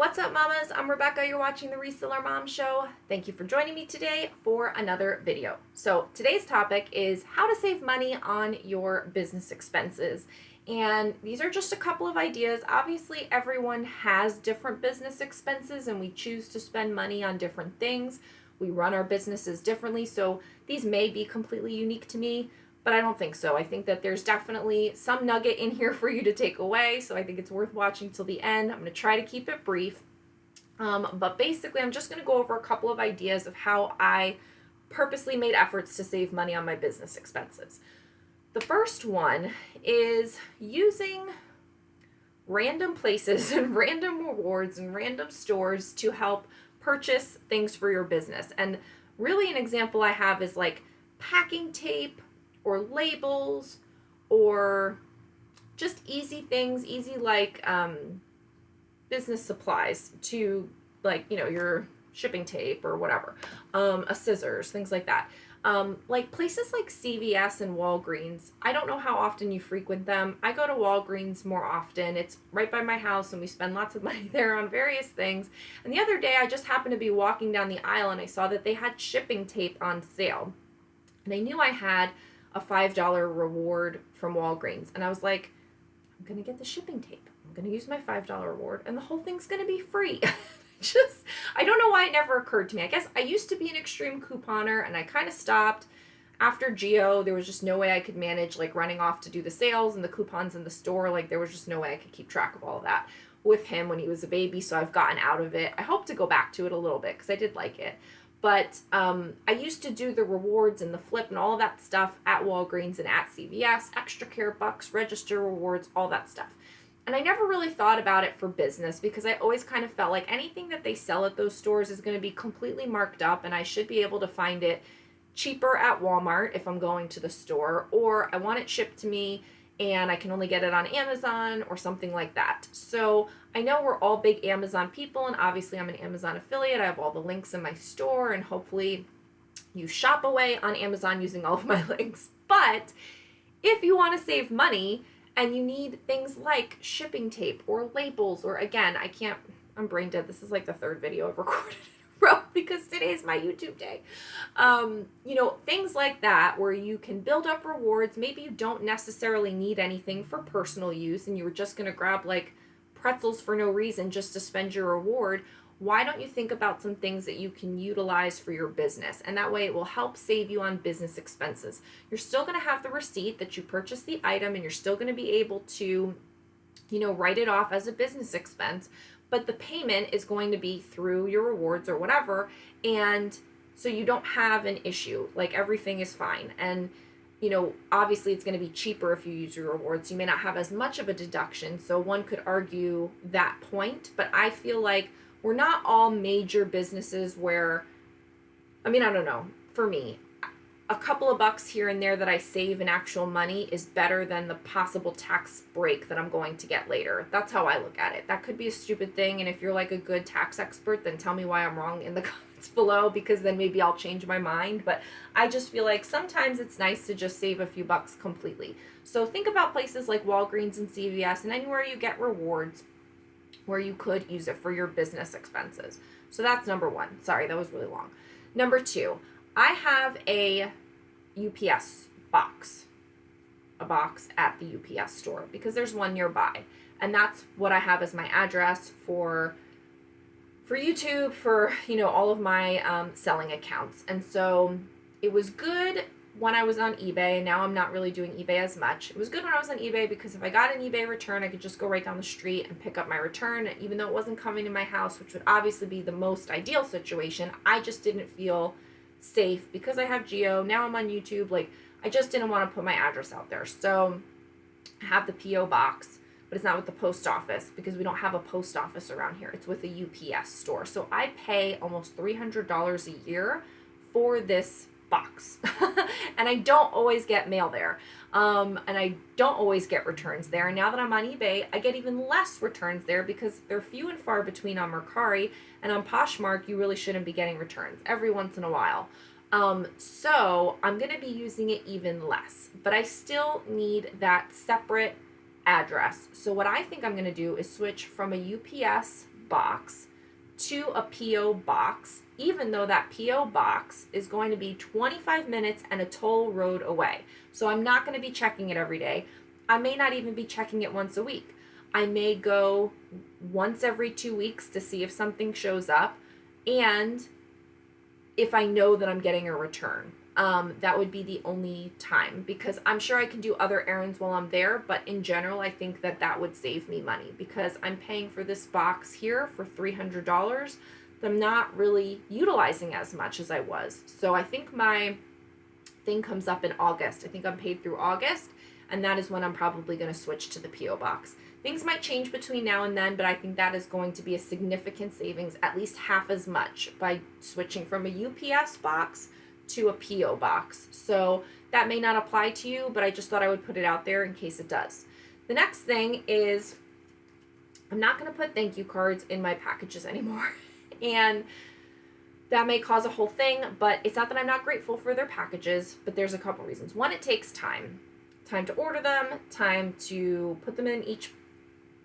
What's up, mamas? I'm Rebecca. You're watching the Reseller Mom Show. Thank you for joining me today for another video. So today's topic is how to save money on your business expenses. And these are just a couple of ideas. Obviously, everyone has different business expenses and we choose to spend money on different things. We run our businesses differently, so these may be completely unique to me, but I don't think so. I think that there's definitely some nugget in here for you to take away, so I think it's worth watching till the end. I'm going to try to keep it brief, but basically I'm just going to go over a couple of ideas of how I purposely made efforts to save money on my business expenses. The first one is using random places and random rewards and random stores to help purchase things for your business. And really an example I have is like packing tape or labels or just easy things, easy like business supplies to, like, you know, your shipping tape or whatever, a scissors, things like that. Like places like CVS and Walgreens. I don't know how often you frequent them. I go to Walgreens more often. It's right by my house and we spend lots of money there on various things. And the other day I just happened to be walking down the aisle and I saw that they had shipping tape on sale. And I knew I had a $5 reward from Walgreens. And I was like, I'm going to get the shipping tape. I'm going to use my $5 reward and the whole thing's going to be free. I don't know why it never occurred to me. I guess I used to be an extreme couponer and I kind of stopped after Geo. There was just no way I could manage like running off to do the sales and the coupons in the store. Like there was just no way I could keep track of all of that with him when he was a baby. So I've gotten out of it. I hope to go back to it a little bit because I did like it. But I used to do the rewards and the flip and all of that stuff at Walgreens and at CVS, extra care bucks, register rewards, all that stuff. And I never really thought about it for business because I always kind of felt like anything that they sell at those stores is going to be completely marked up and I should be able to find it cheaper at Walmart if I'm going to the store, or I want it shipped to me and I can only get it on Amazon or something like that. So I know we're all big Amazon people and obviously I'm an Amazon affiliate. I have all the links in my store and hopefully you shop away on Amazon using all of my links. But if you want to save money, and you need things like shipping tape or labels, or again, I'm brain dead. This is like the third video I've recorded in a row because today's my YouTube day. Things like that where you can build up rewards. Maybe you don't necessarily need anything for personal use and you were just going to grab like pretzels for no reason just to spend your reward. Why don't you think about some things that you can utilize for your business? And that way it will help save you on business expenses. You're still going to have the receipt that you purchased the item and you're still going to be able to, write it off as a business expense, but the payment is going to be through your rewards or whatever. And so you don't have an issue, like everything is fine. And, obviously it's going to be cheaper if you use your rewards. You may not have as much of a deduction. So one could argue that point, but I feel like we're not all major businesses where, I don't know, for me, a couple of bucks here and there that I save in actual money is better than the possible tax break that I'm going to get later. That's how I look at it. That could be a stupid thing, and if you're like a good tax expert, then tell me why I'm wrong in the comments below, because then maybe I'll change my mind. But I just feel like sometimes it's nice to just save a few bucks completely. So think about places like Walgreens and CVS and anywhere you get rewards where you could use it for your business expenses. So that's number one. Sorry, that was really long. Number two, I have a UPS box, a box at the UPS store because there's one nearby. And that's what I have as my address for YouTube, for, all of my selling accounts. And so it was good when I was on eBay. Now I'm not really doing eBay as much. It was good when I was on eBay because if I got an eBay return, I could just go right down the street and pick up my return, even though it wasn't coming to my house, which would obviously be the most ideal situation. I just didn't feel safe because I have Geo. Now I'm on YouTube. Like, I just didn't want to put my address out there. So I have the P.O. box, but it's not with the post office because we don't have a post office around here. It's with a UPS store. So I pay almost $300 a year for this box. And I don't always get mail there. And I don't always get returns there. And now that I'm on eBay, I get even less returns there because they're few and far between on Mercari. And on Poshmark, you really shouldn't be getting returns every once in a while. So I'm going to be using it even less. But I still need that separate address. So what I think I'm going to do is switch from a UPS box to a P.O. box, even though that P.O. box is going to be 25 minutes and a toll road away. So I'm not going to be checking it every day. I may not even be checking it once a week. I may go once every 2 weeks to see if something shows up, and if I know that I'm getting a return. That would be the only time, because I'm sure I can do other errands while I'm there, but in general, I think that that would save me money, because I'm paying for this box here for $300 that I'm not really utilizing as much as I was. So I think my thing comes up in August. I think I'm paid through August, and that is when I'm probably going to switch to the P.O. box. Things might change between now and then, but I think that is going to be a significant savings, at least half as much, by switching from a UPS box to a P.O. box. So that may not apply to you, but I just thought I would put it out there in case it does. The next thing is I'm not going to put thank you cards in my packages anymore. And that may cause a whole thing, but it's not that I'm not grateful for their packages, but there's a couple reasons. One, it takes time. Time to order them, time to put them in each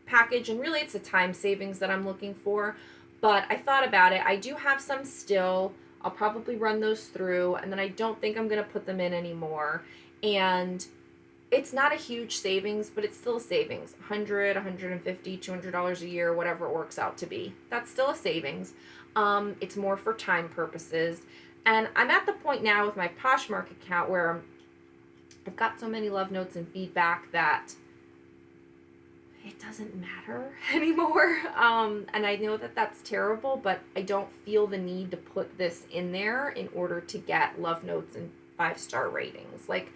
package, and really it's a time savings that I'm looking for. But I thought about it. I do have some still. I'll probably run those through, and then I don't think I'm going to put them in anymore. And it's not a huge savings, but it's still a savings. $100, $150, $200 a year, whatever it works out to be. That's still a savings. It's more for time purposes. And I'm at the point now with my Poshmark account where I've got so many love notes and feedback that it doesn't matter anymore. And I know that that's terrible, but I don't feel the need to put this in there in order to get love notes and 5-star ratings. Like,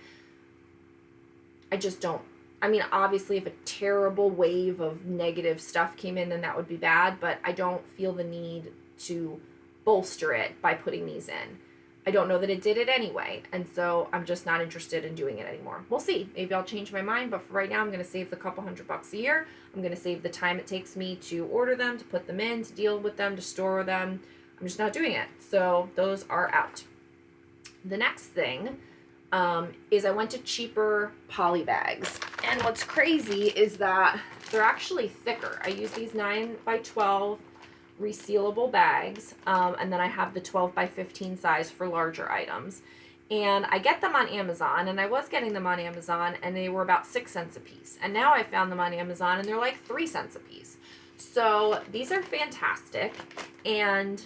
I just don't. I mean, obviously, if a terrible wave of negative stuff came in, then that would be bad, but I don't feel the need to bolster it by putting these in. I don't know that it did it anyway, and so I'm just not interested in doing it anymore. We'll see. Maybe I'll change my mind, but for right now, I'm going to save the couple $100 a year. I'm going to save the time it takes me to order them, to put them in, to deal with them, to store them. I'm just not doing it. So those are out. The next thing is I went to cheaper poly bags. And what's crazy is that they're actually thicker. I use these 9x12 resealable bags, and then I have the 12x15 size for larger items. And I get them on Amazon, and I was getting them on Amazon, and they were about 6 cents a piece. And now I found them on Amazon, and they're like 3 cents a piece. So these are fantastic, and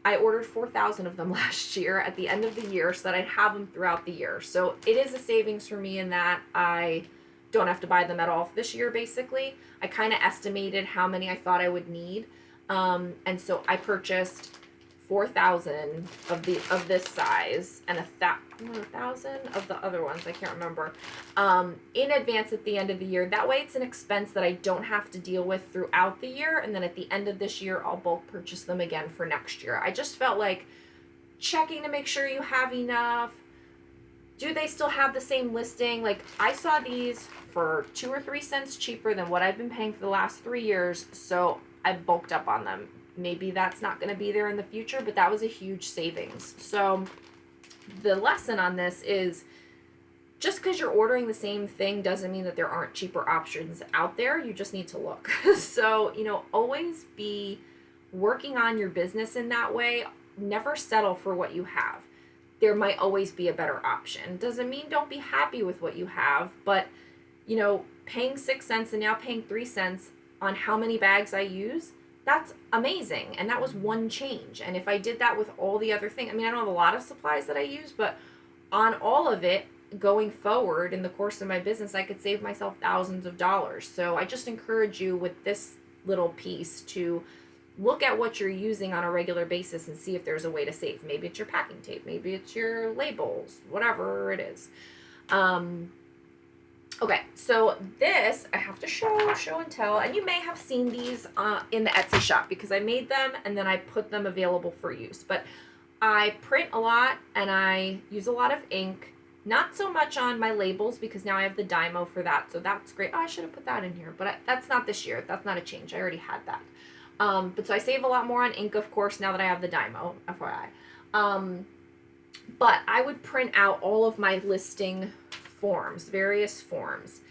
I ordered 4,000 of them last year at the end of the year so that I'd have them throughout the year. So it is a savings for me in that I don't have to buy them at all this year, basically. I kind of estimated how many I thought I would need. And so I purchased 4,000 of this size and 1,000 of the other ones, I can't remember, in advance at the end of the year. That way it's an expense that I don't have to deal with throughout the year, and then at the end of this year I'll bulk purchase them again for next year. I just felt like checking to make sure you have enough. Do they still have the same listing? Like, I saw these for 2 or 3 cents cheaper than what I've been paying for the last 3 years, so I bulked up on them. Maybe that's not going to be there in the future, but that was a huge savings. So the lesson on this is just because you're ordering the same thing doesn't mean that there aren't cheaper options out there. You just need to look. So, always be working on your business in that way. Never settle for what you have. There might always be a better option. Doesn't mean don't be happy with what you have, but, paying 6 cents and now paying 3 cents on how many bags I use, that's amazing. And that was one change. And if I did that with all the other things, I don't have a lot of supplies that I use, but on all of it going forward in the course of my business, I could save myself thousands of dollars. So I just encourage you with this little piece to look at what you're using on a regular basis and see if there's a way to save. Maybe it's your packing tape, maybe it's your labels, whatever it is. Okay, so this I have to show and tell, and you may have seen these in the Etsy shop because I made them and then I put them available for use. But I print a lot and I use a lot of ink, not so much on my labels because now I have the Dymo for that, so that's great. Oh, I should have put that in here, but that's not this year. That's not a change. I already had that. But so I save a lot more on ink, of course, now that I have the Dymo, FYI. But I would print out all of my listing forms, various forms,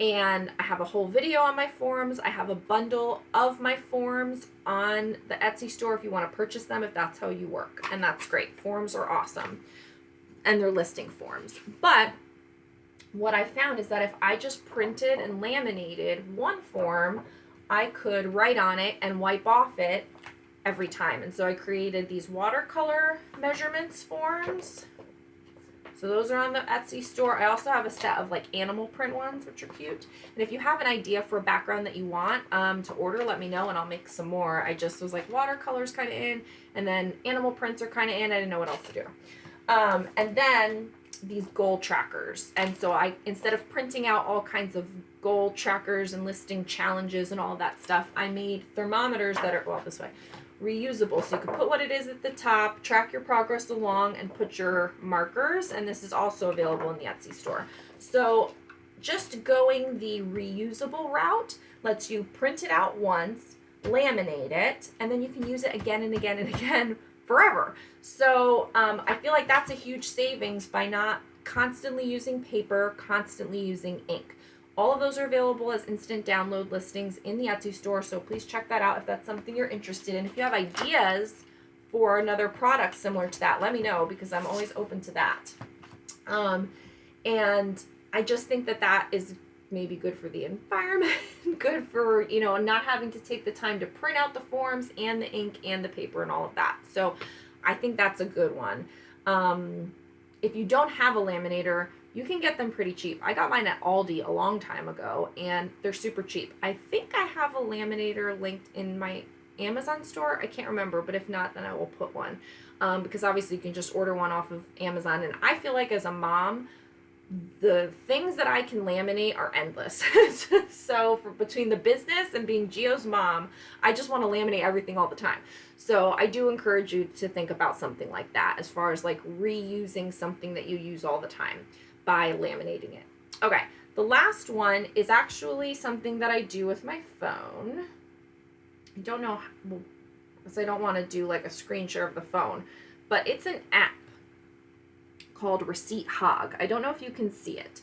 And I have a whole video on my forms. I have a bundle of my forms on the Etsy store if you want to purchase them, if that's how you work. And that's great. Forms are awesome. And they're listing forms. But what I found is that if I just printed and laminated one form, I could write on it and wipe off it every time. And so I created these watercolor measurements forms. So those are on the Etsy store. I also have a set of like animal print ones, which are cute. And if you have an idea for a background that you want to order, let me know and I'll make some more. I just was like, watercolors kind of in, and then animal prints are kind of in. I didn't know what else to do. And then these goal trackers. And so I, instead of printing out all kinds of goal trackers and listing challenges and all that stuff, I made thermometers that are, well, this way, reusable. So you can put what it is at the top, track your progress along, and put your markers. And this is also available in the Etsy store. So just going the reusable route lets you print it out once, laminate it, and then you can use it again and again and again forever. So I feel like that's a huge savings by not constantly using paper, constantly using ink. All of those are available as instant download listings in the Etsy store, so please check that out if that's something you're interested in. If you have ideas for another product similar to that, let me know because I'm always open to that. And I just think that that is maybe good for the environment, good for, you know, not having to take the time to print out the forms and the ink and the paper and all of that. So I think that's a good one. If you don't have a laminator, you can get them pretty cheap. I got mine at Aldi a long time ago and they're super cheap. I think I have a laminator linked in my Amazon store. I can't remember, but if not, then I will put one. Because obviously you can just order one off of Amazon. And I feel like as a mom, the things that I can laminate are endless. So between the business and being Gio's mom, I just want to laminate everything all the time. So I do encourage you to think about something like that as far as like reusing something that you use all the time by laminating it. Okay, the last one is actually something that I do with my phone. I don't know, because I don't want to do like a screen share of the phone, but it's an app called Receipt Hog. I don't know if you can see it,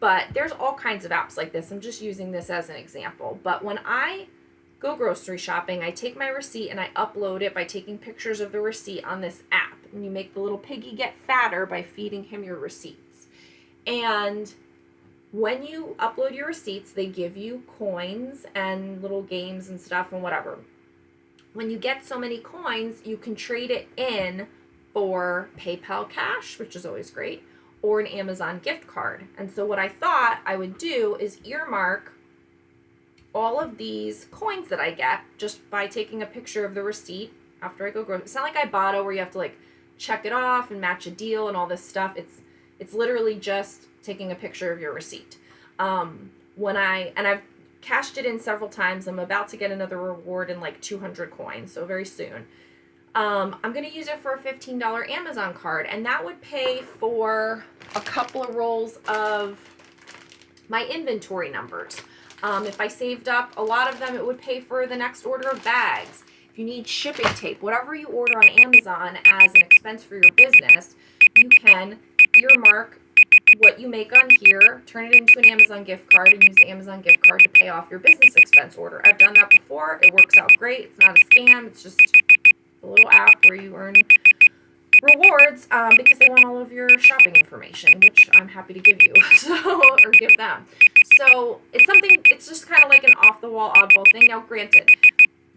but there's all kinds of apps like this. I'm just using this as an example. But when I go grocery shopping, I take my receipt and I upload it by taking pictures of the receipt on this app. And you make the little piggy get fatter by feeding him your receipts. And when you upload your receipts, they give you coins and little games and stuff and whatever. When you get so many coins, you can trade it in for PayPal cash, which is always great, or an Amazon gift card. And so what I thought I would do is earmark all of these coins that I get just by taking a picture of the receipt after I go grocery. It's not like Ibotta where you have to like check it off and match a deal and all this stuff. It's literally just taking a picture of your receipt. I've cashed it in several times. I'm about to get another reward in like 200 coins, so very soon. I'm going to use it for a $15 Amazon card, and that would pay for a couple of rolls of my inventory numbers. If I saved up a lot of them, it would pay for the next order of bags. If you need shipping tape, whatever you order on Amazon as an expense for your business, you can earmark what you make on here, turn it into an Amazon gift card, and use the Amazon gift card to pay off your business expense order. I've done that before. It works out great. It's not a scam. It's just a little app where you earn rewards because they want all of your shopping information, which I'm happy to give you, or give them. So it's just kind of like an off-the-wall oddball thing. Now, granted,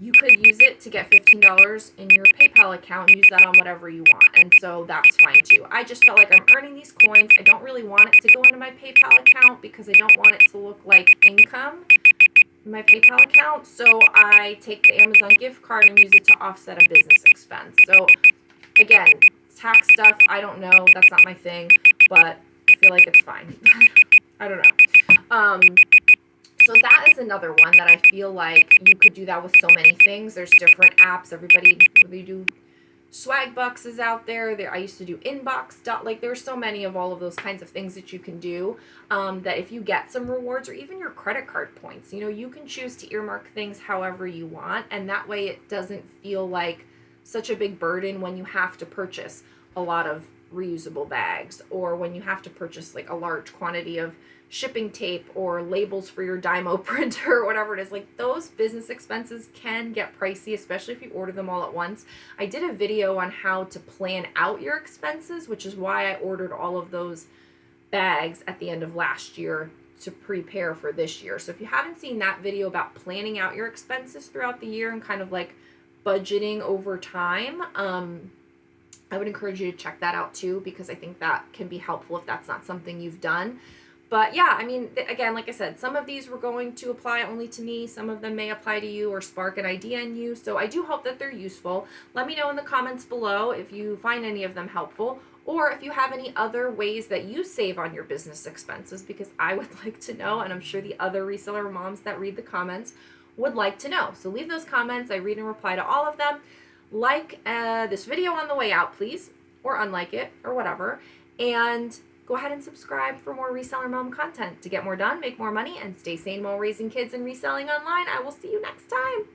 you could use it to get $15 in your PayPal account and use that on whatever you want. And so that's fine too. I just felt like I'm earning these coins. I don't really want it to go into my PayPal account because I don't want it to look like income in my PayPal account. So I take the Amazon gift card and use it to offset a business expense. So again, tax stuff, I don't know. That's not my thing, but I feel like it's fine. I don't know. So that is another one that I feel like you could do that with so many things. There's different apps. They do swag boxes out there. I used to do inbox. Like there's so many of all of those kinds of things that you can do that if you get some rewards or even your credit card points, you can choose to earmark things however you want. And that way it doesn't feel like such a big burden when you have to purchase a lot of reusable bags or when you have to purchase like a large quantity of shipping tape or labels for your Dymo printer or whatever it is. Like, those business expenses can get pricey, especially if you order them all at once. I did a video on how to plan out your expenses, which is why I ordered all of those bags at the end of last year to prepare for this year. So if you haven't seen that video about planning out your expenses throughout the year and kind of like budgeting over time, I would encourage you to check that out too, because I think that can be helpful if that's not something you've done. But yeah, I mean, again, like I said, some of these were going to apply only to me. Some of them may apply to you or spark an idea in you. So I do hope that they're useful. Let me know in the comments below if you find any of them helpful, or if you have any other ways that you save on your business expenses, because I would like to know, and I'm sure the other reseller moms that read the comments would like to know. So leave those comments. I read and reply to all of them. Like this video on the way out, please, or unlike it, or whatever. And go ahead and subscribe for more Reseller Mom content to get more done, make more money, and stay sane while raising kids and reselling online. I will see you next time.